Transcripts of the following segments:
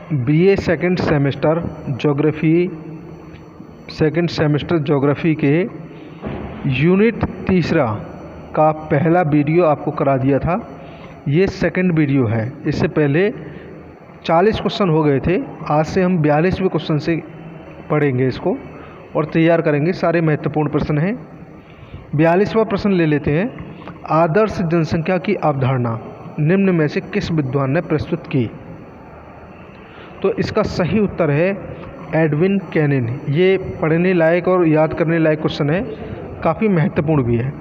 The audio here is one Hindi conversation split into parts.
बीए सेकंड सेमेस्टर ज्योग्राफी के यूनिट 3 का पहला वीडियो आपको करा दिया था। ये सेकंड वीडियो है। इससे पहले 40 क्वेश्चन हो गए थे। आज से हम 42वें क्वेश्चन से पढ़ेंगे इसको और तैयार करेंगे। सारे महत्वपूर्ण प्रश्न हैं। 42वां प्रश्न ले लेते हैं। आदर्श जनसंख्या की अवधारणा निम्न में से किस विद्वान ने प्रस्तुत की? तो इसका सही उत्तर है एडविन कैनिन। ये पढ़ने लायक और याद करने लायक क्वेश्चन है, काफ़ी महत्वपूर्ण भी है।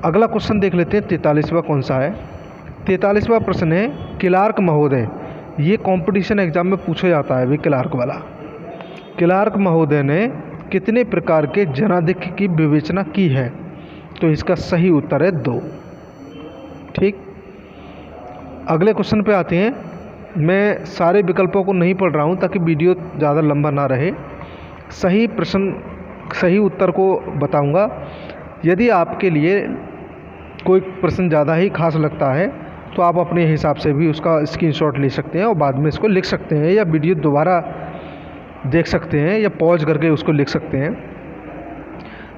अगला क्वेश्चन देख लेते हैं। 43वां कौन सा है? 43वां प्रश्न है क्लार्क महोदय। ये कंपटीशन एग्जाम में पूछा जाता है भी क्लार्क वाला। क्लार्क महोदय ने कितने प्रकार के जनाधिक्य की विवेचना की है? तो इसका सही उत्तर है 2। ठीक, अगले क्वेश्चन पे आते हैं। मैं सारे विकल्पों को नहीं पढ़ रहा हूँ ताकि वीडियो ज़्यादा लंबा ना रहे। सही उत्तर को बताऊंगा। यदि आपके लिए कोई प्रश्न ज़्यादा ही खास लगता है तो आप अपने हिसाब से भी उसका स्क्रीनशॉट ले सकते हैं और बाद में इसको लिख सकते हैं, या वीडियो दोबारा देख सकते हैं, या पॉज करके उसको लिख सकते हैं।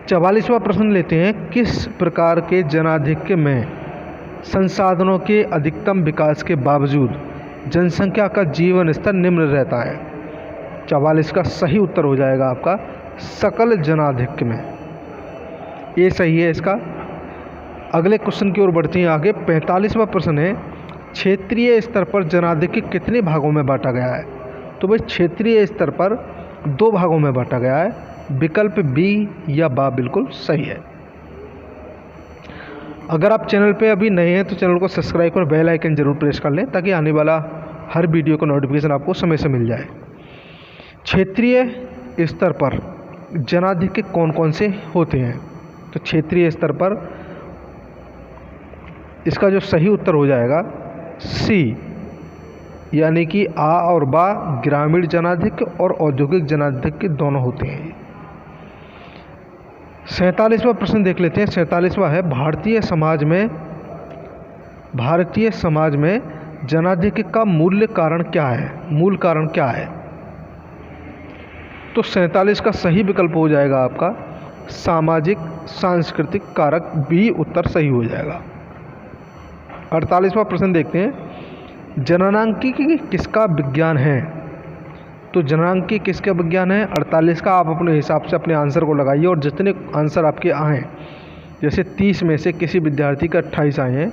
44वां प्रश्न लेते हैं। किस प्रकार के जनाधिक्य में संसाधनों के अधिकतम विकास के बावजूद जनसंख्या का जीवन स्तर निम्न रहता है? 44 का सही उत्तर हो जाएगा आपका सकल जनाधिक्य में। ये सही है इसका। अगले क्वेश्चन की ओर बढ़ते हैं आगे। 45वां प्रश्न है क्षेत्रीय स्तर पर जनाधिक्य कितने भागों में बांटा गया है? तो भाई क्षेत्रीय स्तर पर 2 भागों में बांटा गया है। विकल्प बी या बा बिल्कुल सही है। अगर आप चैनल पे अभी नए हैं तो चैनल को सब्सक्राइब और बेल आइकन जरूर प्रेस कर लें ताकि आने वाला हर वीडियो का नोटिफिकेशन आपको समय से मिल जाए। क्षेत्रीय स्तर पर जनाधिक्य कौन कौन से होते हैं? तो क्षेत्रीय स्तर पर इसका जो सही उत्तर हो जाएगा सी, यानी कि आ और बा ग्रामीण जनाधिक्य और औद्योगिक जनाधिक्य दोनों होते हैं। 47वां प्रश्न देख लेते हैं। 47वां है भारतीय समाज में जनाधिक्य का मूल कारण क्या है? तो 47 का सही विकल्प हो जाएगा आपका सामाजिक सांस्कृतिक कारक। बी उत्तर सही हो जाएगा। 48वां प्रश्न देखते हैं। जननांकिकी किसका विज्ञान है? तो जननांकिकी किसका विज्ञान है? 48 का आप अपने हिसाब से अपने आंसर को लगाइए और जितने आंसर आपके आएँ, जैसे 30 में से किसी विद्यार्थी का 28 आए हैं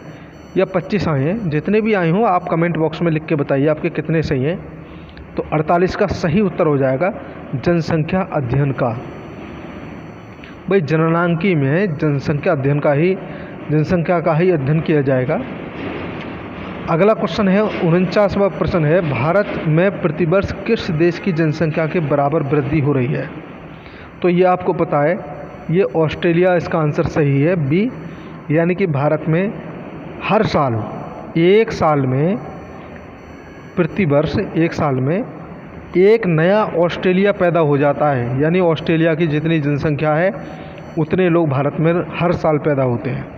या 25 आए हैं, जितने भी आए हों आप कमेंट बॉक्स में लिख के बताइए आपके कितने सही हैं। तो 48 का सही उत्तर हो जाएगा जनसंख्या अध्ययन का। भाई जननांकी में जनसंख्या का ही अध्ययन किया जाएगा। अगला क्वेश्चन है 49वां प्रश्न है भारत में प्रतिवर्ष किस देश की जनसंख्या के बराबर वृद्धि हो रही है? तो ये आपको पता है, ये ऑस्ट्रेलिया इसका आंसर सही है बी, यानी कि भारत में हर साल एक साल में प्रतिवर्ष एक साल में एक नया ऑस्ट्रेलिया पैदा हो जाता है। यानी ऑस्ट्रेलिया की जितनी जनसंख्या है उतने लोग भारत में हर साल पैदा होते हैं।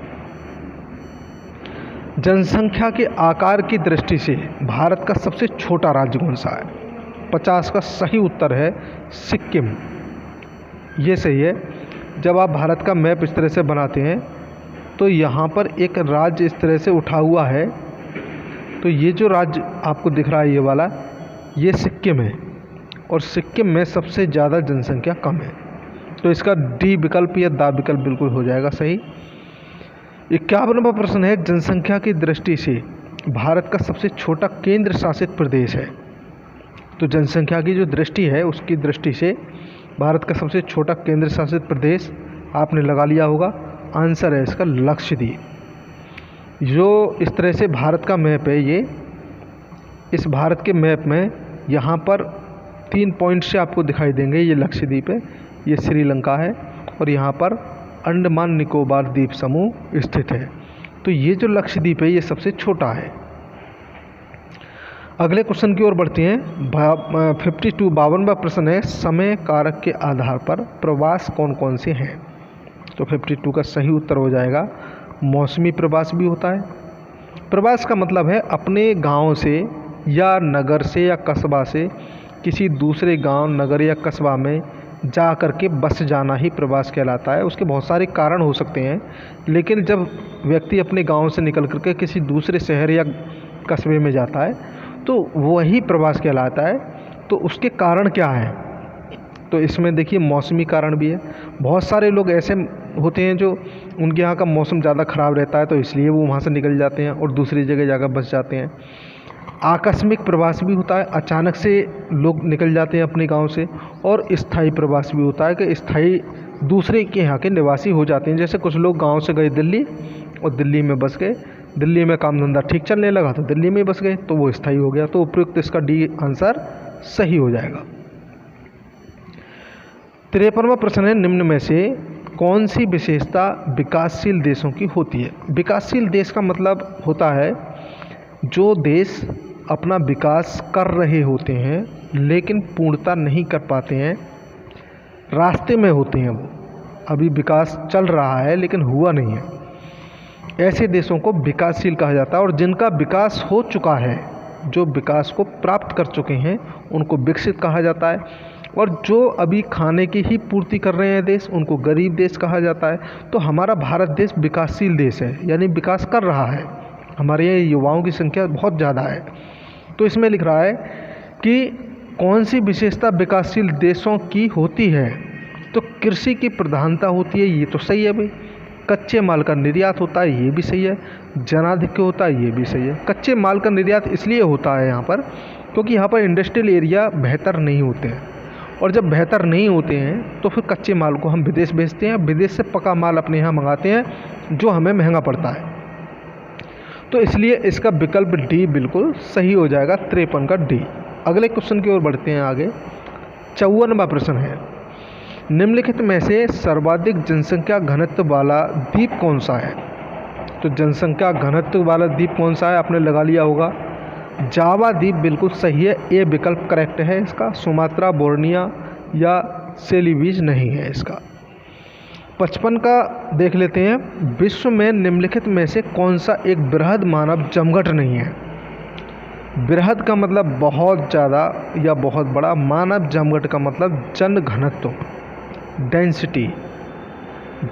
जनसंख्या के आकार की दृष्टि से भारत का सबसे छोटा राज्य कौन सा है? 50 का सही उत्तर है सिक्किम। ये सही है। जब आप भारत का मैप इस तरह से बनाते हैं तो यहाँ पर एक राज्य इस तरह से उठा हुआ है, तो ये जो राज्य आपको दिख रहा है ये वाला, ये सिक्किम है और सिक्किम में सबसे ज़्यादा जनसंख्या कम है। तो इसका डी विकल्प या दा विकल्प बिल्कुल हो जाएगा सही। 51वां प्रश्न है जनसंख्या की दृष्टि से भारत का सबसे छोटा केंद्र शासित प्रदेश है? तो जनसंख्या की जो दृष्टि है उसकी दृष्टि से भारत का सबसे छोटा केंद्र शासित प्रदेश आपने लगा लिया होगा। आंसर है इसका लक्षद्वीप। जो इस तरह से भारत का मैप है, ये इस भारत के मैप में यहाँ पर 3 पॉइंट से आपको दिखाई देंगे। ये लक्षद्वीप है, ये श्रीलंका है और यहाँ पर अंडमान निकोबार द्वीप समूह स्थित है। तो ये जो लक्षद्वीप है ये सबसे छोटा है। अगले क्वेश्चन की ओर बढ़ते हैं। 52वां प्रश्न है समय कारक के आधार पर प्रवास कौन कौन से हैं? तो 52 का सही उत्तर हो जाएगा मौसमी प्रवास भी होता है। प्रवास का मतलब है अपने गांव से या नगर से या कस्बा से किसी दूसरे गांव, नगर या कस्बा में जा कर के बस जाना ही प्रवास कहलाता है। उसके बहुत सारे कारण हो सकते हैं, लेकिन जब व्यक्ति अपने गांव से निकल कर के किसी दूसरे शहर या कस्बे में जाता है तो वही प्रवास कहलाता है। तो उसके कारण क्या हैं? तो इसमें देखिए मौसमी कारण भी है। बहुत सारे लोग ऐसे होते हैं जो उनके यहाँ का मौसम ज़्यादा ख़राब रहता है तो इसलिए वो वहाँ से निकल जाते हैं और दूसरी जगह जाकर बस जाते हैं। आकस्मिक प्रवास भी होता है, अचानक से लोग निकल जाते हैं अपने गांव से। और स्थायी प्रवास भी होता है कि स्थायी दूसरे के यहाँ के निवासी हो जाते हैं। जैसे कुछ लोग गांव से गए दिल्ली और दिल्ली में बस गए, दिल्ली में काम धंधा ठीक चलने लगा तो दिल्ली में ही बस गए, तो वो स्थायी हो गया। तो उपयुक्त इसका डी आंसर सही हो जाएगा। 53वां प्रश्न है, निम्न में से कौन सी विशेषता विकासशील देशों की होती है? विकासशील देश का मतलब होता है जो देश अपना विकास कर रहे होते हैं लेकिन पूर्णता नहीं कर पाते हैं, रास्ते में होते हैं, वो अभी विकास चल रहा है लेकिन हुआ नहीं है, ऐसे देशों को विकासशील कहा जाता है। और जिनका विकास हो चुका है, जो विकास को प्राप्त कर चुके हैं, उनको विकसित कहा जाता है। और जो अभी खाने की ही पूर्ति कर रहे हैं देश, उनको गरीब देश कहा जाता है। तो हमारा भारत देश विकासशील देश है, यानी विकास कर रहा है। हमारे यहाँ युवाओं की संख्या बहुत ज़्यादा है। तो इसमें लिख रहा है कि कौन सी विशेषता विकासशील देशों की होती है? तो कृषि की प्रधानता होती है, ये तो सही है भाई। कच्चे माल का निर्यात होता है, ये भी सही है। जनाधिक्य होता है, ये भी सही है। कच्चे माल का निर्यात इसलिए होता है यहाँ पर क्योंकि यहाँ पर इंडस्ट्रियल एरिया बेहतर नहीं होते हैं, और जब बेहतर नहीं होते हैं तो फिर कच्चे माल को हम विदेश भेजते हैं, विदेश से पका माल अपने यहाँ मंगाते हैं जो हमें महंगा पड़ता है। तो इसलिए इसका विकल्प डी बिल्कुल सही हो जाएगा, 53 का डी। अगले क्वेश्चन की ओर बढ़ते हैं आगे। 54वां प्रश्न है, निम्नलिखित में से सर्वाधिक जनसंख्या घनत्व वाला द्वीप कौन सा है? तो जनसंख्या घनत्व वाला द्वीप कौन सा है, आपने लगा लिया होगा। जावा द्वीप बिल्कुल सही है, ए विकल्प करेक्ट है इसका। सुमात्रा, बोर्निया या सेलिविज नहीं है इसका। 55 का देख लेते हैं, विश्व में निम्नलिखित में से कौन सा एक बृहद मानव जमघट नहीं है? बृहद का मतलब बहुत ज़्यादा या बहुत बड़ा, मानव जमघट का मतलब जन घनत्व, डेंसिटी,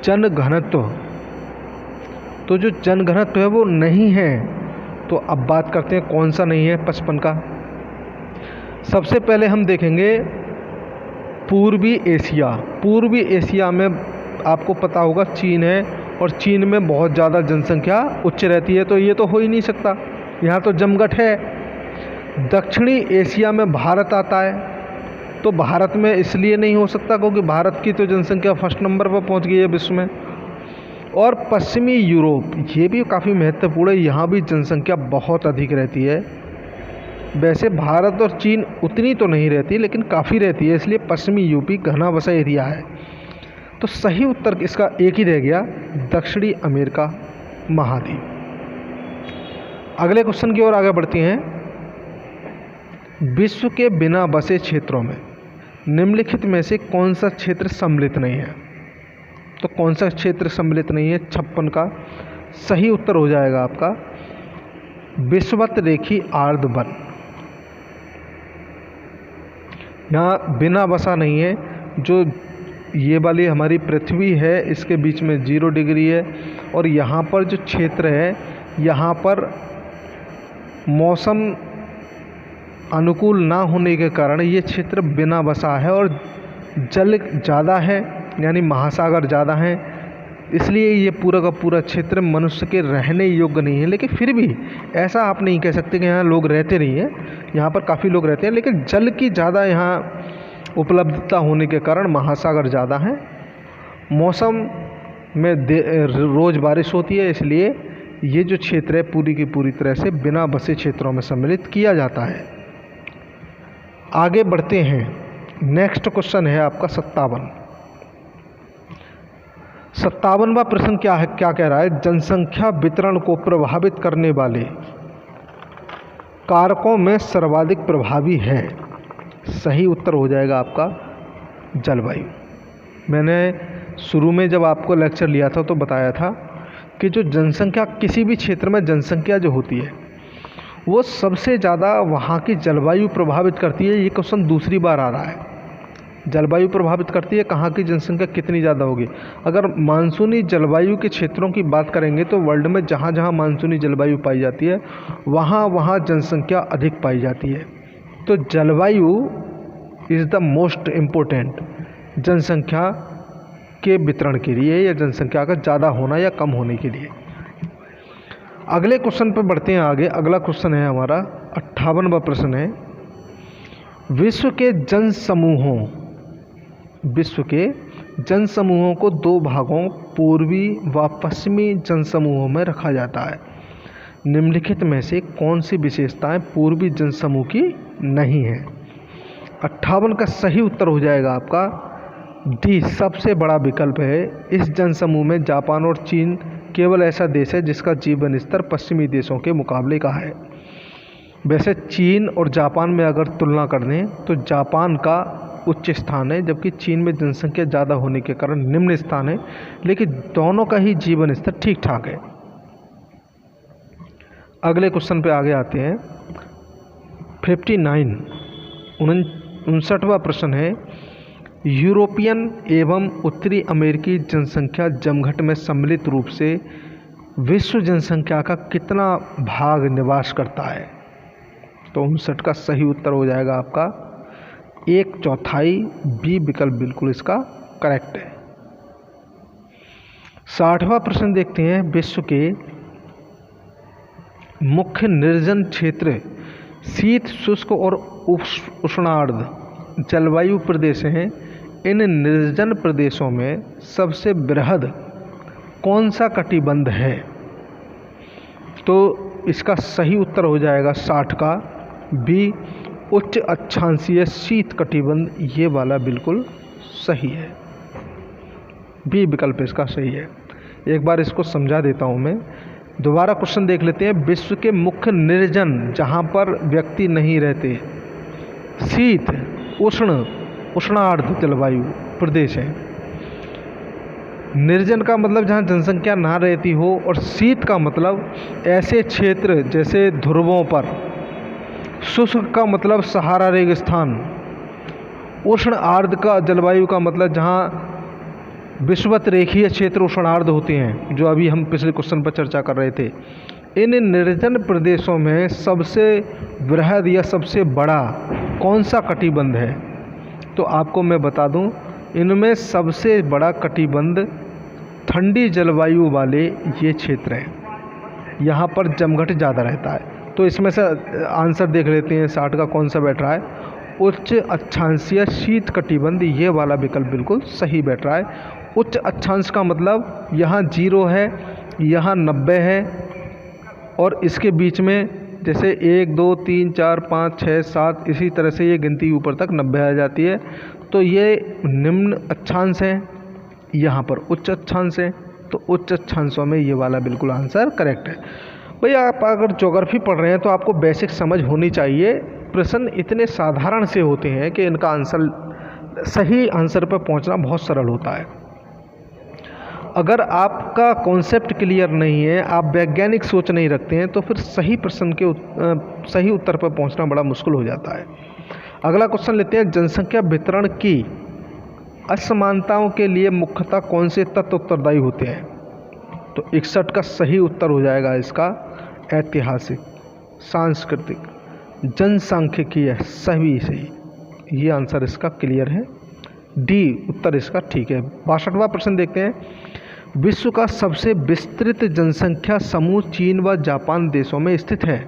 जन घनत्व। तो जो जन घनत्व है वो नहीं है। तो अब बात करते हैं कौन सा नहीं है 55 का। सबसे पहले हम देखेंगे पूर्वी एशिया। पूर्वी एशिया में आपको पता होगा चीन है, और चीन में बहुत ज़्यादा जनसंख्या उच्च रहती है, तो ये तो हो ही नहीं सकता, यहाँ तो जमघट है। दक्षिणी एशिया में भारत आता है, तो भारत में इसलिए नहीं हो सकता क्योंकि भारत की तो जनसंख्या फर्स्ट नंबर पर पहुँच गई है विश्व में। और पश्चिमी यूरोप, ये भी काफ़ी महत्वपूर्ण है, यहाँ भी जनसंख्या बहुत अधिक रहती है। वैसे भारत और चीन उतनी तो नहीं रहती लेकिन काफ़ी रहती है, इसलिए पश्चिमी यूपी घना बसा एरिया है। तो सही उत्तर इसका एक ही रह गया, दक्षिणी अमेरिका महाद्वीप। अगले क्वेश्चन की ओर आगे बढ़ती हैं। विश्व के बिना बसे क्षेत्रों में निम्नलिखित में से कौन सा क्षेत्र सम्मिलित नहीं है? तो कौन सा क्षेत्र सम्मिलित नहीं है? 56 का सही उत्तर हो जाएगा आपका विषुवत रेखी आर्द्र वन। यहाँ बिना बसा नहीं है। जो ये वाली हमारी पृथ्वी है इसके बीच में 0 डिग्री है, और यहाँ पर जो क्षेत्र है यहाँ पर मौसम अनुकूल ना होने के कारण ये क्षेत्र बिना बसा है, और जल ज़्यादा है यानी महासागर ज़्यादा है, इसलिए ये पूरा का पूरा क्षेत्र मनुष्य के रहने योग्य नहीं है। लेकिन फिर भी ऐसा आप नहीं कह सकते कि यहाँ लोग रहते नहीं हैं, यहाँ पर काफ़ी लोग रहते हैं, लेकिन जल की ज़्यादा यहाँ उपलब्धता होने के कारण महासागर ज़्यादा हैं। मौसम में रोज़ बारिश होती है, इसलिए ये जो क्षेत्र है पूरी की पूरी तरह से बिना बसे क्षेत्रों में सम्मिलित किया जाता है। आगे बढ़ते हैं। नेक्स्ट क्वेश्चन है आपका 57वां प्रश्न क्या है, क्या कह रहा है? जनसंख्या वितरण को प्रभावित करने वाले कारकों में सर्वाधिक प्रभावी है। सही उत्तर हो जाएगा आपका जलवायु। मैंने शुरू में जब आपको लेक्चर लिया था तो बताया था कि जो जनसंख्या, किसी भी क्षेत्र में जनसंख्या जो होती है वो सबसे ज़्यादा वहाँ की जलवायु प्रभावित करती है। ये क्वेश्चन दूसरी बार आ रहा है। जलवायु प्रभावित करती है, कहाँ की जनसंख्या कितनी ज़्यादा होगी। अगर मानसूनी जलवायु के क्षेत्रों की बात करेंगे तो वर्ल्ड में जहाँ जहाँ मानसूनी जलवायु पाई जाती है वहाँ वहाँ जनसंख्या अधिक पाई जाती है। तो जलवायु इज़ द मोस्ट इम्पोर्टेंट जनसंख्या के वितरण के लिए या जनसंख्या का ज़्यादा होना या कम होने के लिए। अगले क्वेश्चन पर बढ़ते हैं आगे। अगला क्वेश्चन है हमारा 58वां प्रश्न है, विश्व के जनसमूहों को दो भागों पूर्वी व पश्चिमी जनसमूहों में रखा जाता है। निम्नलिखित में से कौन सी विशेषताएं पूर्वी जनसमूह की नहीं है। 58 का सही उत्तर हो जाएगा आपका डी, सबसे बड़ा विकल्प है। इस जनसमूह में जापान और चीन केवल ऐसा देश है जिसका जीवन स्तर पश्चिमी देशों के मुकाबले का है। वैसे चीन और जापान में अगर तुलना कर दें तो जापान का उच्च स्थान है, जबकि चीन में जनसंख्या ज़्यादा होने के कारण निम्न स्थान है, लेकिन दोनों का ही जीवन स्तर ठीक ठाक है। अगले क्वेश्चन पे आगे आते हैं। 59वां प्रश्न है, यूरोपियन एवं उत्तरी अमेरिकी जनसंख्या जमघट में सम्मिलित रूप से विश्व जनसंख्या का कितना भाग निवास करता है। तो 59 का सही उत्तर हो जाएगा आपका 1/4। बी विकल्प बिल्कुल इसका करेक्ट है। 60वां प्रश्न देखते हैं, विश्व के मुख्य निर्जन क्षेत्र शीत, शुष्क और उष्णार्द्र जलवायु प्रदेश हैं। इन निर्जन प्रदेशों में सबसे बृहद कौन सा कटिबंध है। तो इसका सही उत्तर हो जाएगा 60 का बी, उच्च अक्षांशीय शीत कटिबंध। ये वाला बिल्कुल सही है, बी विकल्प इसका सही है। एक बार इसको समझा देता हूँ मैं। दोबारा क्वेश्चन देख लेते हैं। विश्व के मुख्य निर्जन, जहाँ पर व्यक्ति नहीं रहते, शीत, उष्णार्द्र जलवायु प्रदेश है। निर्जन का मतलब जहाँ जनसंख्या ना रहती हो, और शीत का मतलब ऐसे क्षेत्र जैसे ध्रुवों पर। शुष्क का मतलब सहारा रेगिस्तान। उष्ण आर्द्र का जलवायु का मतलब जहाँ विषुवत रेखीय क्षेत्र उष्णार्द्र होते हैं, जो अभी हम पिछले क्वेश्चन पर चर्चा कर रहे थे। इन निर्जन प्रदेशों में सबसे बृहद या सबसे बड़ा कौन सा कटिबंध है। तो आपको मैं बता दूं, इनमें सबसे बड़ा कटिबंध ठंडी जलवायु वाले ये क्षेत्र हैं। यहाँ पर जमघट ज़्यादा रहता है। तो इसमें से आंसर देख लेते हैं 60 का कौन सा बैठ रहा है। उच्च अक्षांशीय शीत कटिबंध, ये वाला विकल्प बिल्कुल सही बैठ रहा है। उच्च अक्षांश का मतलब यहाँ 0 है, यहाँ 90 है, और इसके बीच में जैसे 1 2 3 4 5 6 7 इसी तरह से ये गिनती ऊपर तक 90 आ जाती है। तो ये निम्न अक्षांश है, यहाँ पर उच्च अक्षांश है। तो उच्च अक्षांशों में ये वाला बिल्कुल आंसर करेक्ट है। भैया आप अगर ज्योग्राफी पढ़ रहे हैं तो आपको बेसिक समझ होनी चाहिए। प्रश्न इतने साधारण से होते हैं कि इनका आंसर, सही आंसर पर पहुंचना बहुत सरल होता है। अगर आपका कॉन्सेप्ट क्लियर नहीं है, आप वैज्ञानिक सोच नहीं रखते हैं, तो फिर सही प्रश्न के सही उत्तर पर पहुंचना बड़ा मुश्किल हो जाता है। अगला क्वेश्चन लेते हैं। जनसंख्या वितरण की असमानताओं के लिए मुख्यतः कौन से तत्व उत्तरदायी होते हैं। तो 61 का सही उत्तर हो जाएगा इसका ऐतिहासिक, सांस्कृतिक, जनसांख्यिकीय, सभी सही। ये आंसर इसका क्लियर है, डी उत्तर इसका ठीक है। 62वां प्रश्न देखते हैं। विश्व का सबसे विस्तृत जनसंख्या समूह चीन व जापान देशों में स्थित है।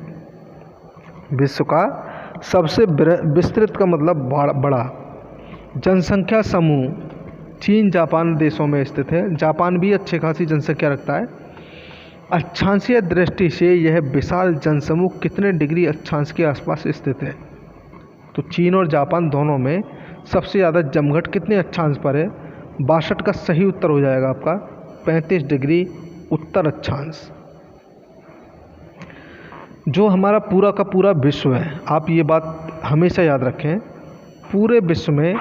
विश्व का सबसे विस्तृत का मतलब बड़ा जनसंख्या समूह चीन जापान देशों में स्थित है। जापान भी अच्छी खासी जनसंख्या रखता है। अक्षांशीय दृष्टि से यह विशाल जनसमूह कितने डिग्री अक्षांश के आसपास स्थित है। तो चीन और जापान दोनों में सबसे ज़्यादा जमघट कितने अक्षांश पर है। 62 का सही उत्तर हो जाएगा आपका 35 डिग्री उत्तर अक्षांश। जो हमारा पूरा का पूरा विश्व है, आप ये बात हमेशा याद रखें, पूरे विश्व में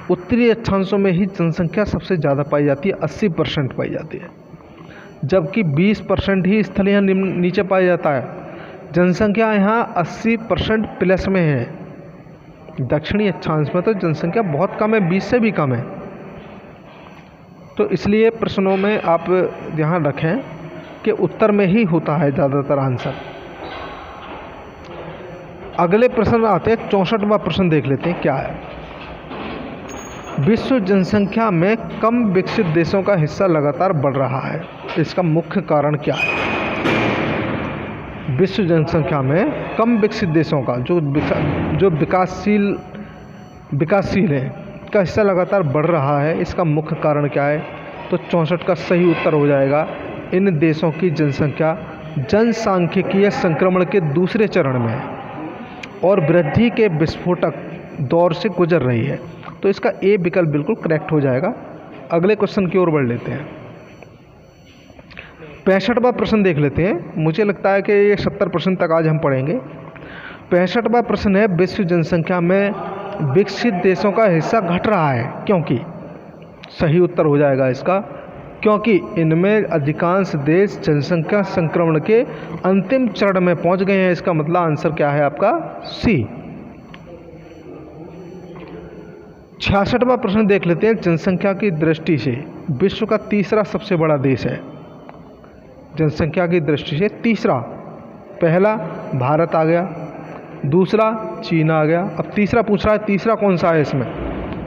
उत्तरी अक्षांशों में ही जनसंख्या सबसे ज़्यादा पाई जाती है, 80% पाई जाती है, जबकि 20% ही स्थलीय नीचे पाया जाता है। जनसंख्या यहाँ 80% प्लस में है। दक्षिणी अक्षांश में तो जनसंख्या बहुत कम है, 20 से भी कम है। तो इसलिए प्रश्नों में आप ध्यान रखें कि उत्तर में ही होता है ज़्यादातर आंसर। अगले प्रश्न आते हैं, 64वां प्रश्न देख लेते हैं क्या है। विश्व जनसंख्या में कम विकसित देशों का हिस्सा लगातार बढ़ रहा है, इसका मुख्य कारण क्या है? विश्व जनसंख्या में कम विकसित देशों का जो विकासशील है का हिस्सा लगातार बढ़ रहा है, इसका मुख्य कारण क्या है? तो 64 का सही उत्तर हो जाएगा, इन देशों की जनसंख्या जनसांख्यिकीय संक्रमण के दूसरे चरण में है और वृद्धि के विस्फोटक दौर से गुजर रही है। तो इसका ए विकल्प बिल्कुल करेक्ट हो जाएगा। अगले क्वेश्चन की ओर बढ़ लेते हैं। 65वां प्रश्न देख लेते हैं। मुझे लगता है कि ये 70% तक आज हम पढ़ेंगे। 65वां प्रश्न है, विश्व जनसंख्या में विकसित देशों का हिस्सा घट रहा है क्योंकि? सही उत्तर हो जाएगा इसका, क्योंकि इनमें अधिकांश देश जनसंख्या संक्रमण के अंतिम चरण में पहुंच गए हैं। इसका मतलब आंसर क्या है आपका? सी। 66वां प्रश्न देख लेते हैं। जनसंख्या की दृष्टि से विश्व का तीसरा सबसे बड़ा देश है। जनसंख्या की दृष्टि से तीसरा, पहला भारत आ गया, दूसरा चीन आ गया, अब तीसरा पूछ रहा है, तीसरा कौन सा है इसमें?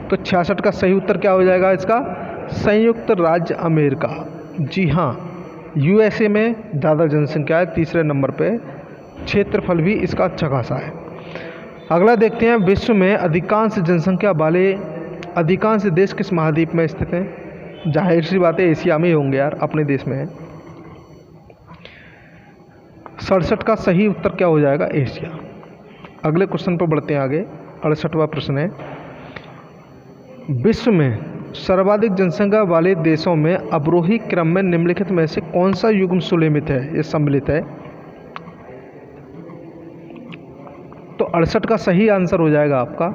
तो 66 का सही उत्तर क्या हो जाएगा इसका? संयुक्त राज्य अमेरिका। जी हाँ, यूएसए में ज़्यादा जनसंख्या है, तीसरे नंबर पे। क्षेत्रफल भी इसका अच्छा खासा है। अगला देखते हैं, विश्व में अधिकांश जनसंख्या वाले अधिकांश देश किस महाद्वीप में स्थित हैं? जाहिर सी बात है एशिया में ही होंगे यार, अपने देश में है। 67 का सही उत्तर क्या हो जाएगा? एशिया। अगले क्वेश्चन पर बढ़ते हैं आगे। 68वां प्रश्न है, विश्व में सर्वाधिक जनसंख्या वाले देशों में अवरोही क्रम में निम्नलिखित में से कौन सा युग्म सुलेमित है, ये सम्मिलित है? तो 68 का सही आंसर हो जाएगा आपका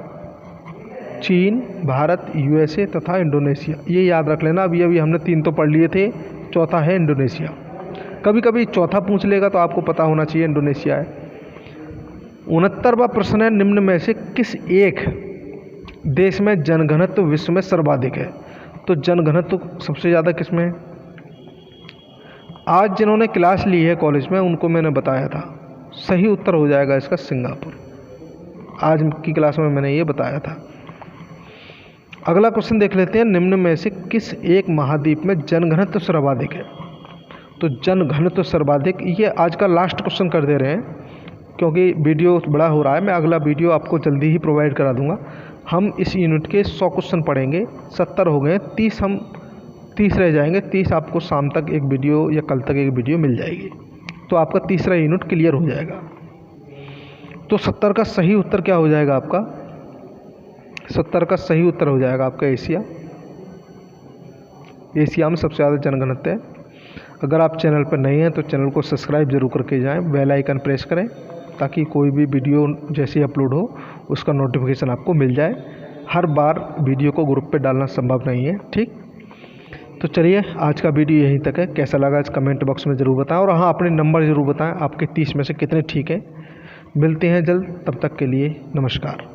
चीन, भारत, यूएसए तथा इंडोनेशिया। ये याद रख लेना। अभी हमने 3 तो पढ़ लिए थे, चौथा है इंडोनेशिया। कभी कभी चौथा पूछ लेगा तो आपको पता होना चाहिए इंडोनेशिया है। 69वां प्रश्न है, निम्न में से किस एक देश में जनघनत्व विश्व में सर्वाधिक है? तो जनघनत्व सबसे ज़्यादा किस में है? आज जिन्होंने क्लास ली है कॉलेज में उनको मैंने बताया था। सही उत्तर हो जाएगा इसका सिंगापुर। आज की क्लास में मैंने ये बताया था। अगला क्वेश्चन देख लेते हैं, निम्न में से किस एक महाद्वीप में जनघनत्व सर्वाधिक है? तो जनघनत्व सर्वाधिक, ये आज का लास्ट क्वेश्चन कर दे रहे हैं क्योंकि वीडियो बड़ा हो रहा है। मैं अगला वीडियो आपको जल्दी ही प्रोवाइड करा दूंगा। हम इस यूनिट के 100 क्वेश्चन पढ़ेंगे, 70 हो गए, 30 रह जाएंगे। 30 आपको शाम तक एक वीडियो या कल तक एक वीडियो मिल जाएगी, तो आपका तीसरा यूनिट क्लियर हो जाएगा। तो 70 का सही उत्तर क्या हो जाएगा आपका? 70 का सही उत्तर हो जाएगा आपका एशिया। एशिया में सबसे ज़्यादा जनघनत्व है। अगर आप चैनल पर नए हैं तो चैनल को सब्सक्राइब जरूर करके जाएं, बेल आइकन प्रेस करें ताकि कोई भी वीडियो जैसे अपलोड हो उसका नोटिफिकेशन आपको मिल जाए। हर बार वीडियो को ग्रुप पे डालना संभव नहीं है, ठीक? तो चलिए आज का वीडियो यहीं तक है। कैसा लगा इस कमेंट बॉक्स में ज़रूर बताएं और हाँ, अपने नंबर ज़रूर बताएं आपके 30 में से कितने ठीक है। मिलते हैं जल्द, तब तक के लिए नमस्कार।